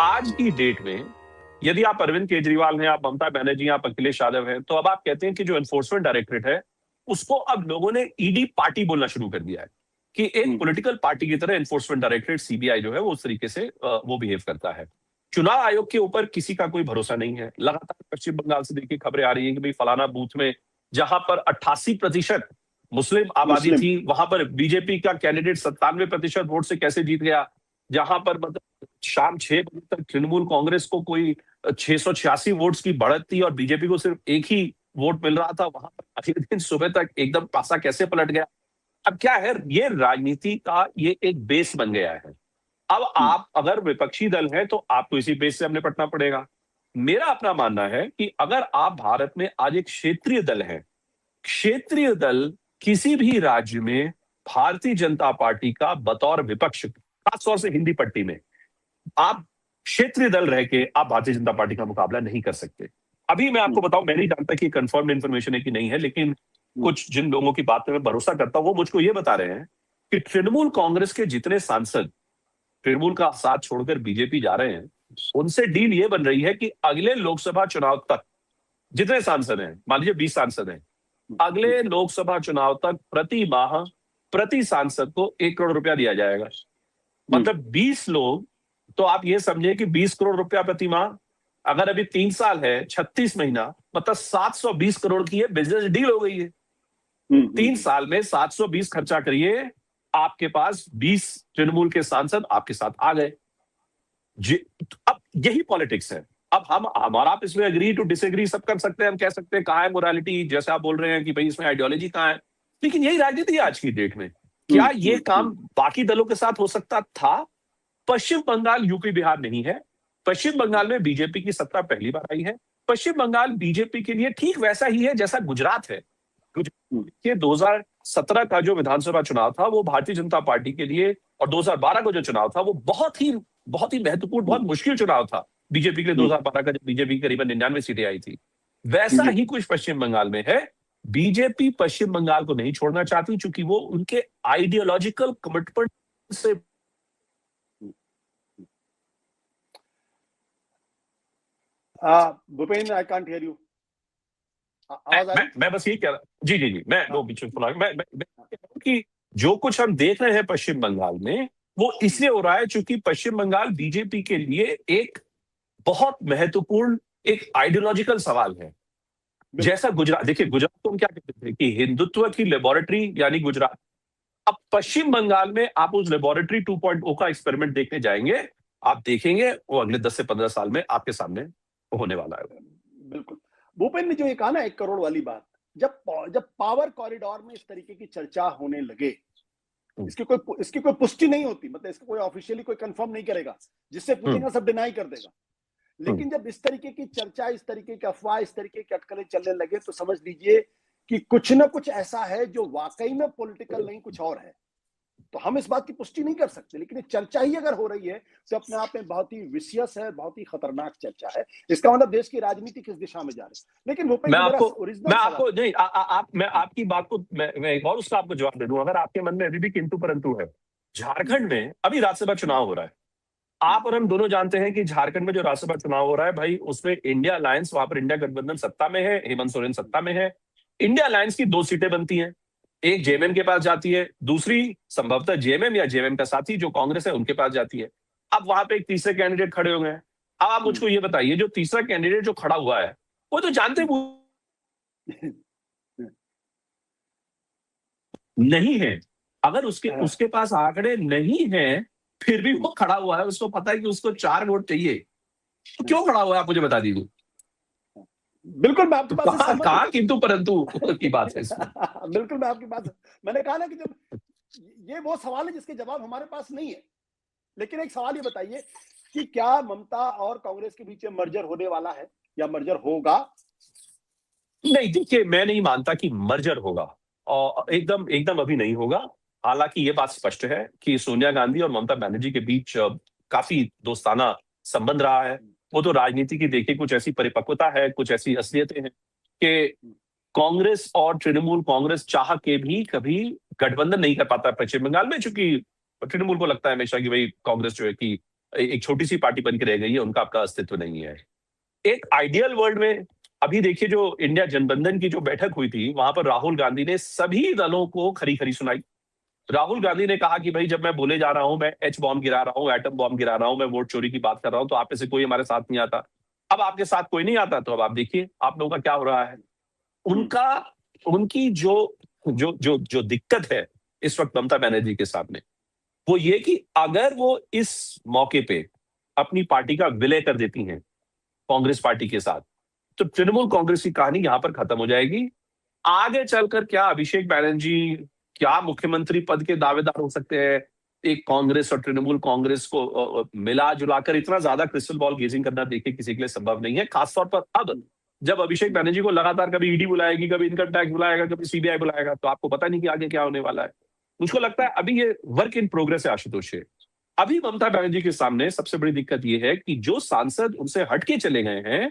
आज की डेट में यदि आप अरविंद केजरीवाल हैं, आप ममता बनर्जी हैं, आप अखिलेश यादव हैं, तो अब आप कहते हैं कि जो एनफोर्समेंट डायरेक्टरेट है उसको अब लोगों ने ईडी पार्टी बोलना शुरू कर दिया है कि एक पॉलिटिकल पार्टी की तरह एनफोर्समेंट डायरेक्टरेट सीबीआई जो है वो उस तरीके से वो बिहेव करता है। चुनाव आयोग के ऊपर किसी का कोई भरोसा नहीं है। लगातार पश्चिम बंगाल से देखिए खबरें आ रही है कि भाई फलाना बूथ में जहां पर 88% मुस्लिम आबादी मुस्लिम थी वहां पर बीजेपी का कैंडिडेट 97% वोट से कैसे जीत गया। जहां पर मतलब शाम 6 बजे तक तृणमूल कांग्रेस को कोई 686 वोट्स की बढ़त थी और बीजेपी को सिर्फ एक ही वोट मिल रहा था, वहां पर अगले दिन सुबह तक एकदम पासा कैसे पलट गया। अब क्या है, ये राजनीति का ये एक बेस बन गया है। अब आप अगर विपक्षी दल हैं तो आपको इसी बेस से हमें निपटना पड़ेगा। मेरा अपना मानना है कि अगर आप भारत में आज एक क्षेत्रीय दल है, क्षेत्रीय दल किसी भी राज्य में भारतीय जनता पार्टी का बतौर विपक्ष, खासतौर से हिंदी पट्टी में, आप क्षेत्रीय दल रह के आप भारतीय जनता पार्टी का मुकाबला नहीं कर सकते। अभी मैं आपको बताऊं, मैं नहीं जानता कि कंफर्म इन्फॉर्मेशन है कि नहीं है, लेकिन कुछ जिन लोगों की बात में मैं भरोसा करता हूं वो मुझको ये बता रहे हैं कि तृणमूल कांग्रेस के जितने सांसद तृणमूल का साथ छोड़कर बीजेपी जा रहे हैं, उनसे डील ये बन रही है कि अगले लोकसभा चुनाव तक जितने सांसद हैं, मान लीजिए 20 सांसद हैं, अगले लोकसभा चुनाव तक प्रति माह प्रति सांसद को 1 करोड़ रुपया दिया जाएगा। मतलब 20 लोग, तो आप ये समझे कि 20 करोड़ रुपया प्रति माह, अगर अभी 3 साल है 36 महीना, मतलब 720 करोड़ की है बिजनेस डील हो गई है। 3 साल में 720 खर्चा करिए, आपके पास 20 तृणमूल के सांसद आपके साथ आ गए। अब यही पॉलिटिक्स है। अब हम हमारा आप इसमें एग्री टू डिसएग्री सब कर सकते हैं, हम कह सकते हैं कहाँ है मोरालिटी, जैसे आप बोल रहे हैं कि भाई इसमें आइडियोलॉजी कहाँ है, लेकिन यही राजनीति है आज की डेट में। क्या ये काम बाकी दलों के साथ हो सकता था? पश्चिम बंगाल, यूपी, बिहार नहीं है। पश्चिम बंगाल में बीजेपी की सत्ता पहली बार आई है। पश्चिम बंगाल बीजेपी के लिए ठीक वैसा ही है जैसा गुजरात है। के 2017 का जो विधानसभा चुनाव था वो भारतीय जनता पार्टी के लिए, और 2012 का जो चुनाव था वो बहुत ही महत्वपूर्ण, बहुत मुश्किल चुनाव था बीजेपी के लिए। 2012 का जब बीजेपी करीबन 99 सीटें आई थी, वैसा ही कुछ पश्चिम बंगाल में है। बीजेपी पश्चिम बंगाल को नहीं छोड़ना चाहती क्योंकि वो उनके आइडियोलॉजिकल कमिटमेंट से Bhupendra, I can't hear you. मैं बस ये कह रहा, जी जी जी, मैं वो बीच में मैं कह रहा हूं कि जो कुछ हम देख रहे हैं पश्चिम बंगाल में वो इसलिए हो रहा है क्योंकि पश्चिम बंगाल बीजेपी के लिए एक बहुत महत्वपूर्ण एक आइडियोलॉजिकल सवाल है। जैसा गुजरात, देखिए गुजरात को हम क्या कहते थे कि हिंदुत्व की लेबोरेटरी यानी गुजरात। अब पश्चिम बंगाल में आप उस लेबोरेटरी 2.0 का एक्सपेरिमेंट देखने जाएंगे, आप देखेंगे वो अगले 10 से 15 साल में आपके सामने होने वाला है। बिल्कुल। भूपेंद्र ने जो ये कहा ना 1 करोड़ वाली बात, जब पावर कॉरिडोर में इस तरीके की चर्चा होने लगे, इसकी कोई पुष्टि नहीं होती, मतलब इसको कोई ऑफिशियली कोई कंफर्म नहीं करेगा, जिससे पूछेगा सब डिनाई कर देगा। लेकिन जब इस तरीके की चर्चा, इस तरीके की अफवाह, इस तरीके की अटकलें चलने लगे तो समझ लीजिए कि कुछ ना कुछ ऐसा है जो वाकई में पॉलिटिकल नहीं, कुछ और है। तो हम इस बात की पुष्टि नहीं कर सकते, लेकिन चर्चा ही अगर हो रही है तो अपने आप में बहुत ही विशियस है, बहुत ही खतरनाक चर्चा है। इसका मतलब देश की राजनीति किस दिशा में जा रही है। लेकिन मैं आपको नहीं, मैं आपकी बात को मैं एक और उसका आपको जवाब दे दूं। अगर आपके मन में अभी भी किंतु परंतु है, झारखंड में अभी राज्यसभा चुनाव हो रहा है। आप और हम दोनों जानते हैं कि झारखंड में जो राज्यसभा चुनाव हो रहा है भाई, उसमें इंडिया अलायंस, वहां पर इंडिया गठबंधन सत्ता में है, हेमंत सोरेन सत्ता में है। इंडिया अलायंस की 2 सीटें बनती हैं, एक जेएमएम के पास जाती है, दूसरी संभवतः जेएमएम या जेएमएम का साथी जो कांग्रेस है उनके पास जाती है। अब वहां पे एक तीसरे कैंडिडेट खड़े हो गए हैं। अब आप मुझको ये बताइए, जो तीसरा कैंडिडेट जो खड़ा हुआ है वो तो जानते नहीं है। अगर उसके पास आंकड़े नहीं है फिर भी वो खड़ा हुआ है, उसको पता है कि उसको 4 वोट चाहिए, तो क्यों खड़ा हुआ है आप मुझे बता दीजिए। बिल्कुल, मैं आपकी बात से सहमत हूं। कहां किंतु परंतु की बात है इसमें। बिल्कुल, मैं आपकी बात, मैंने कहा ना कि जब ये वो सवाल है जिसके जवाब हमारे पास नहीं है। लेकिन एक सवाल ये बताइए कि क्या ममता और कांग्रेस के बीच में मर्जर होने वाला है या मर्जर होगा? नहीं, देखिए मैं नहीं मानता कि मर्जर होगा, और एकदम अभी नहीं होगा। हालांकि ये बात स्पष्ट है कि सोनिया गांधी और ममता बनर्जी के बीच काफी दोस्ताना संबंध रहा है। वो तो राजनीति की देखिए कुछ ऐसी परिपक्वता है, कुछ ऐसी असलियतें हैं कि कांग्रेस और तृणमूल कांग्रेस चाह के भी कभी गठबंधन नहीं कर पाता पश्चिम बंगाल में, चूंकि तृणमूल को लगता है हमेशा कि भाई कांग्रेस जो है कि एक छोटी सी पार्टी बन के रह गई है, उनका आपका अस्तित्व नहीं है। एक आइडियल वर्ल्ड में अभी देखिए जो इंडिया जनबंधन की जो बैठक हुई थी, वहां पर राहुल गांधी ने सभी दलों को खरी खरी सुनाई। राहुल गांधी ने कहा कि भाई जब मैं बोले जा रहा हूं, मैं एच बॉम्ब गिरा रहा हूं, एटम बॉम्ब गिरा रहा हूं, मैं वोट चोरी की बात कर रहा हूं, तो आप में से कोई हमारे साथ नहीं आता। अब आपके साथ कोई नहीं आता, तो अब आप देखिए आप लोगों का क्या हो रहा है। उनका उनकी जो जो जो जो दिक्कत है इस वक्त ममता बनर्जी के सामने, वो ये कि अगर वो इस मौके पे अपनी पार्टी का विलय कर देती हैं कांग्रेस पार्टी के साथ, तो तृणमूल कांग्रेस की कहानी यहां पर खत्म हो जाएगी। आगे चलकर क्या अभिषेक बैनर्जी क्या मुख्यमंत्री पद के दावेदार हो सकते हैं? एक कांग्रेस और तृणमूल कांग्रेस को मिला जुलाकर इतना ज्यादा क्रिस्टल बॉल गेजिंग करना देखिए किसी के लिए संभव नहीं है, खासतौर पर अब जब अभिषेक बैनर्जी को लगातार कभी ईडी बुलाएगी, कभी इनकम टैक्स बुलाएगा, कभी सीबीआई बुलाएगा, तो आपको पता नहीं कि आगे क्या होने वाला है। मुझको लगता है अभी ये वर्क इन प्रोग्रेस है आशुतोष। अभी ममता बनर्जी के सामने सबसे बड़ी दिक्कत ये है कि जो सांसद उनसे हटके चले गए हैं,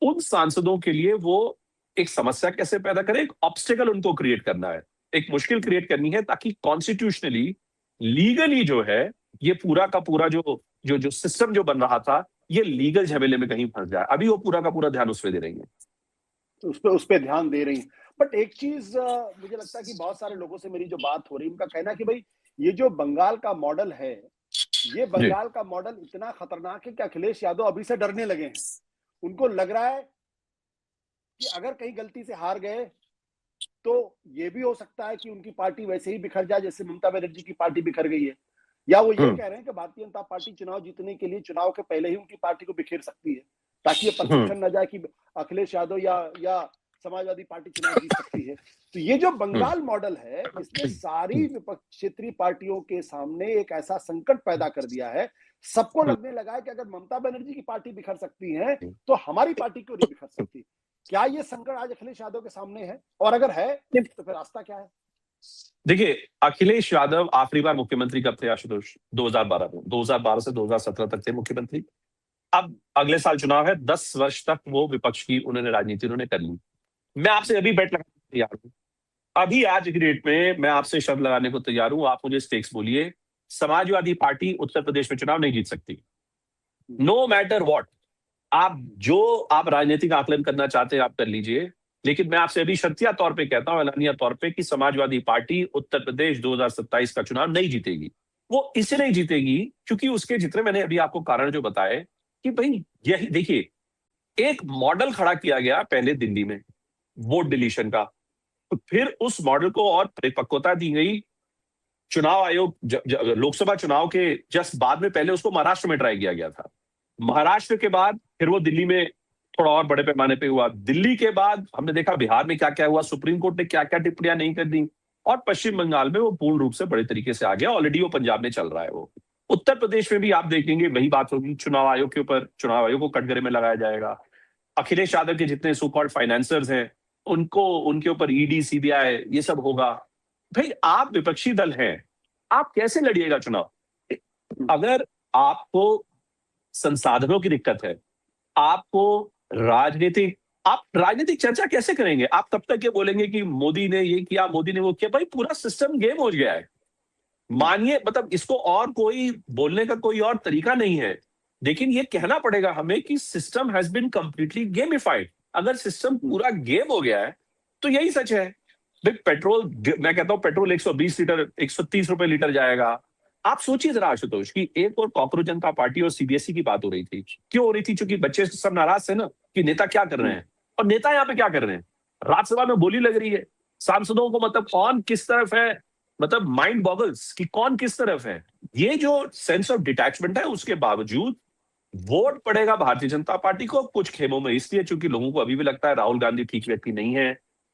उन सांसदों के लिए वो एक समस्या कैसे पैदा करें, एक ऑब्स्टेकल उनको क्रिएट करना है, एक मुश्किल क्रिएट करनी है, ताकि कॉन्स्टिट्यूशनली लीगली जो है ये पूरा का पूरा जो जो जो सिस्टम जो बन रहा था, ये लीगल झमेले में कहीं फंस जाए। अभी वो पूरा का पूरा ध्यान उस पर दे रही है, उस पे ध्यान दे रही है। बट एक चीज मुझे लगता है कि बहुत सारे लोगों से मेरी जो बात हो रही है, उनका कहना है कि भाई ये जो बंगाल का मॉडल है, ये बंगाल का मॉडल इतना खतरनाक है कि अखिलेश यादव अभी से डरने लगे हैं। उनको लग रहा है कि अगर कहीं गलती से हार गए तो ये भी हो सकता है कि उनकी पार्टी वैसे ही बिखर जाए जैसे ममता बनर्जी की पार्टी बिखर गई है। या वो ये कह रहे हैं कि भारतीय जनता पार्टी चुनाव जीतने के लिए चुनाव के पहले ही उनकी पार्टी को बिखेर सकती है, ताकि ये परसेप्शन न जाए कि अखिलेश यादव या समाजवादी पार्टी चुनाव जीत सकती है। तो ये जो बंगाल मॉडल है, इसने सारी विपक्ष क्षेत्रीय पार्टियों के सामने एक ऐसा संकट पैदा कर दिया है। सबको लगने लगा है कि अगर ममता बनर्जी की पार्टी बिखर सकती है तो हमारी पार्टी क्यों नहीं बिखर सकती। क्या ये संकट आज अखिलेश यादव के सामने है, और अगर है तो फिर रास्ता क्या है? देखिए, अखिलेश यादव आखिरी बार मुख्यमंत्री कब थे आशुतोष? 2012 में। 2012 से 2017 तक थे मुख्यमंत्री। अब अगले साल चुनाव है, 10 वर्ष तक वो विपक्ष की उन्होंने राजनीति उन्होंने कर ली। मैं आपसे अभी बेट लगाने को तैयार हूं, अभी आज की डेट में मैं आपसे शर्त लगाने को तैयार हूं, आप मुझे स्टेक्स बोलिए, समाजवादी पार्टी उत्तर प्रदेश में चुनाव नहीं जीत सकती, नो मैटर व्हाट। आप राजनीतिक आकलन करना चाहते हैं आप कर लीजिए, लेकिन मैं आपसे अभी शर्तिया तौर पे कहता हूं, ऐलानिया तौर पे, कि समाजवादी पार्टी उत्तर प्रदेश 2027 का चुनाव नहीं जीतेगी। वो इससे नहीं जीतेगी क्योंकि उसके जितने मैंने अभी आपको कारण जो बताए कि भाई यही देखिए, एक मॉडल खड़ा किया गया पहले दिल्ली में वोट डिलीशन का, तो फिर उस मॉडल को और परिपक्वता दी गई। चुनाव आयोग लोकसभा चुनाव के जस्ट बाद में पहले उसको महाराष्ट्र में ट्राई किया गया था, महाराष्ट्र के बाद फिर वो दिल्ली में थोड़ा और बड़े पैमाने पे हुआ, दिल्ली के बाद हमने देखा बिहार में क्या क्या हुआ, सुप्रीम कोर्ट ने क्या क्या टिप्पणियां नहीं कर दी, और पश्चिम बंगाल में वो पूर्ण रूप से बड़े तरीके से आ गया, ऑलरेडी वो पंजाब में चल रहा है। वो उत्तर प्रदेश में भी आप देखेंगे वही बात होगी, चुनाव आयोग के ऊपर, चुनाव आयोग को कटघरे में लगाया जाएगा। अखिलेश यादव के जितने सो कॉल्ड फाइनेंसर्स हैं उनको, उनके ऊपर ईडी सीबीआई ये सब होगा। भाई आप विपक्षी दल हैं, आप कैसे लड़िएगा चुनाव? अगर आपको संसाधनों की दिक्कत है, आप राजनीतिक चर्चा कैसे करेंगे? आप तब तक ये बोलेंगे कि मोदी ने ये किया, मोदी ने वो किया। भाई पूरा सिस्टम गेम हो गया है, मानिए, मतलब इसको और कोई बोलने का कोई और तरीका नहीं है, लेकिन ये कहना पड़ेगा हमें कि system has been completely gamified. अगर सिस्टम पूरा गेम हो गया है तो यही सच है। भाई पेट्रोल, मैं कहता हूं पेट्रोल 120 लीटर 130 रुपए लीटर जाएगा। आप सोचिए जरा आशुतोष कि एक और कॉकरोच जनता पार्टी और सीबीएसई की बात हो रही थी, क्यों हो रही थी? क्योंकि बच्चे सब नाराज थे ना कि नेता क्या कर रहे हैं, और नेता यहाँ पे क्या कर रहे हैं? राज्यसभा में बोली लग रही है, सांसदों को मतलब कौन किस तरफ है, मतलब माइंड बॉगल्स कि कौन किस तरफ है। ये जो सेंस ऑफ डिटैचमेंट है, उसके बावजूद वोट पड़ेगा भारतीय जनता पार्टी को कुछ खेमों में, इसलिए चूंकि लोगों को अभी भी लगता है राहुल गांधी ठीक व्यक्ति नहीं है,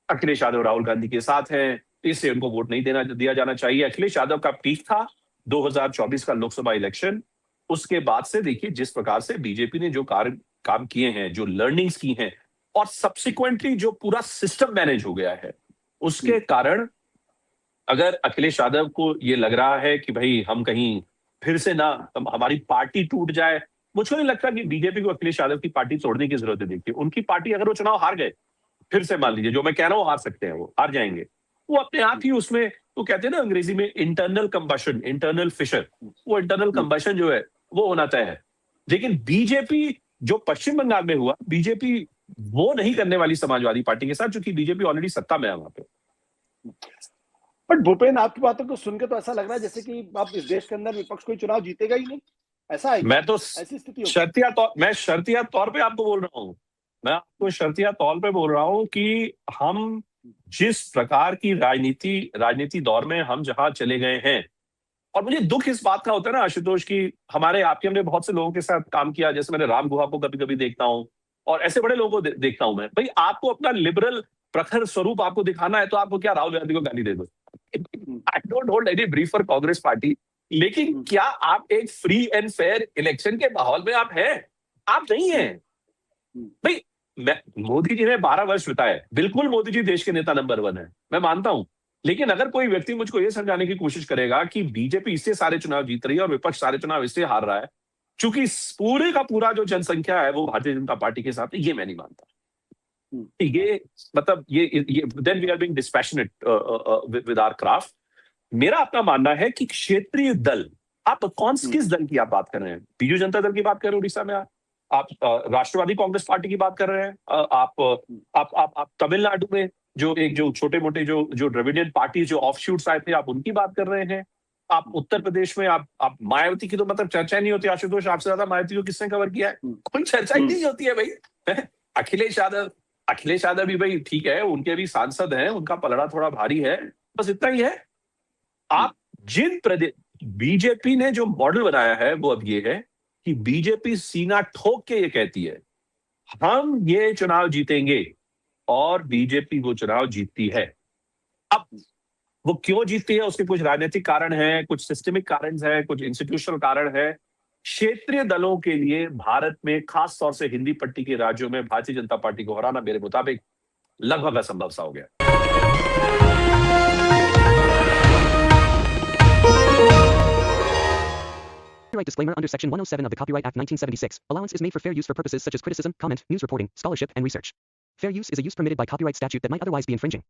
अखिलेश यादव राहुल गांधी के साथ हैं, इससे उनको वोट नहीं दिया जाना चाहिए। अखिलेश यादव का पीक था 2024 का लोकसभा इलेक्शन, उसके बाद से देखिए जिस प्रकार से बीजेपी ने जो काम किए हैं, जो लर्निंग्स की हैं, और सब्सिक्वेंटली जो पूरा सिस्टम मैनेज हो गया है, उसके कारण अगर अखिलेश यादव को ये लग रहा है कि भाई हम कहीं फिर से ना हमारी पार्टी टूट जाए, मुझको नहीं लगता कि बीजेपी को अखिलेश यादव की पार्टी तोड़ने की जरूरत है। देखिए उनकी पार्टी, अगर वो चुनाव हार गए, फिर से मान लीजिए जो मैं कह रहा हूं हार सकते हैं, वो हार जाएंगे, वो अपने आप ही उसमें, वो कहते हैं ना अंग्रेजी में इंटरनल कंबशन, इंटरनल फिशर, वो इंटरनल कंबशन जो है वो होना तय है। लेकिन बीजेपी जो पश्चिम बंगाल में हुआ, बीजेपी वो नहीं करने वाली समाजवादी पार्टी के साथ, क्योंकि बीजेपी ऑलरेडी सत्ता में है वहां पे। बट भूपेन, आपकी बातों को सुनकर तो ऐसा लग रहा है जैसे कि आप इस देश के अंदर विपक्ष कोई चुनाव जीतेगा ही नहीं, ऐसा है क्या? मैं तो ऐसी स्थिति होगी? शर्तिया तौर पे आपको बोल रहा हूं, मैं आपको शर्तिया तौर पे बोल रहा हूं कि हम जिस प्रकार की राजनीति दौर में हम जहां चले गए हैं, और मुझे दुख इस बात का होता है ना आशुतोष की हमारे आपके हमने बहुत से लोगों के साथ काम किया, जैसे मैंने राम गुहा को कभी कभी देखता हूं और ऐसे बड़े लोगों को देखता हूं मैं, भाई आपको अपना लिबरल प्रखर स्वरूप आपको दिखाना है तो आपको क्या राहुल गांधी को गाली दे दो। I don't hold any brief for Congress party, लेकिन क्या आप एक फ्री एंड फेयर इलेक्शन के माहौल में आप हैं? आप नहीं है भाई। मोदी जी ने 12 वर्ष बिताए, बिल्कुल मोदी जी देश के नेता नंबर 1 है, मैं मानता हूं। लेकिन अगर कोई व्यक्ति मुझको यह समझाने की कोशिश करेगा कि बीजेपी इससे सारे चुनाव जीत रही है और विपक्ष सारे चुनाव इससे हार रहा है क्योंकि पूरे का पूरा जो जनसंख्या है वो भारतीय जनता पार्टी के साथ है, ये मैं नहीं मानता। ये मतलब ये then we are being dispassionate with our craft. मेरा अपना मानना है कि क्षेत्रीय दल, आप किस दल की आप बात कर रहे हैं? बीजू जनता दल की बात कर रहे हैं उड़ीसा में, आप राष्ट्रवादी कांग्रेस पार्टी की बात कर रहे हैं, आप तमिलनाडु में जो छोटे मोटे जो द्रविडियन पार्टी जो ऑफशूट्स आए थे आप उनकी बात कर रहे हैं, आप उत्तर प्रदेश में आप मायावती की तो मतलब चर्चा नहीं होती। आशुतोष, आपसे ज्यादा मायावती को किसने कवर किया है? कोई चर्चा ही नहीं होती है भाई। अखिलेश यादव भी भाई ठीक है, उनके भी सांसद हैं, उनका पलड़ा थोड़ा भारी है, बस इतना ही है। आप जिन प्रदेश बीजेपी ने जो मॉडल बनाया है वो अब ये है कि बीजेपी सीना ठोक के ये कहती है हम ये चुनाव जीतेंगे, और बीजेपी वो चुनाव जीतती है। अब वो क्यों जीतती है उसके कुछ राजनीतिक कारण हैं, कुछ सिस्टमिक कारण है, कुछ इंस्टीट्यूशनल कारण है। क्षेत्रीय दलों के लिए भारत में खास तौर से हिंदी पट्टी के राज्यों में भारतीय जनता पार्टी को हराना मेरे मुताबिक लगभग असंभव सा हो गया। Copyright disclaimer under Section 107 of the Copyright Act 1976. Allowance is made for fair use for purposes such as criticism, comment, news reporting, scholarship, and research. Fair use is a use permitted by copyright statute that might otherwise be infringing.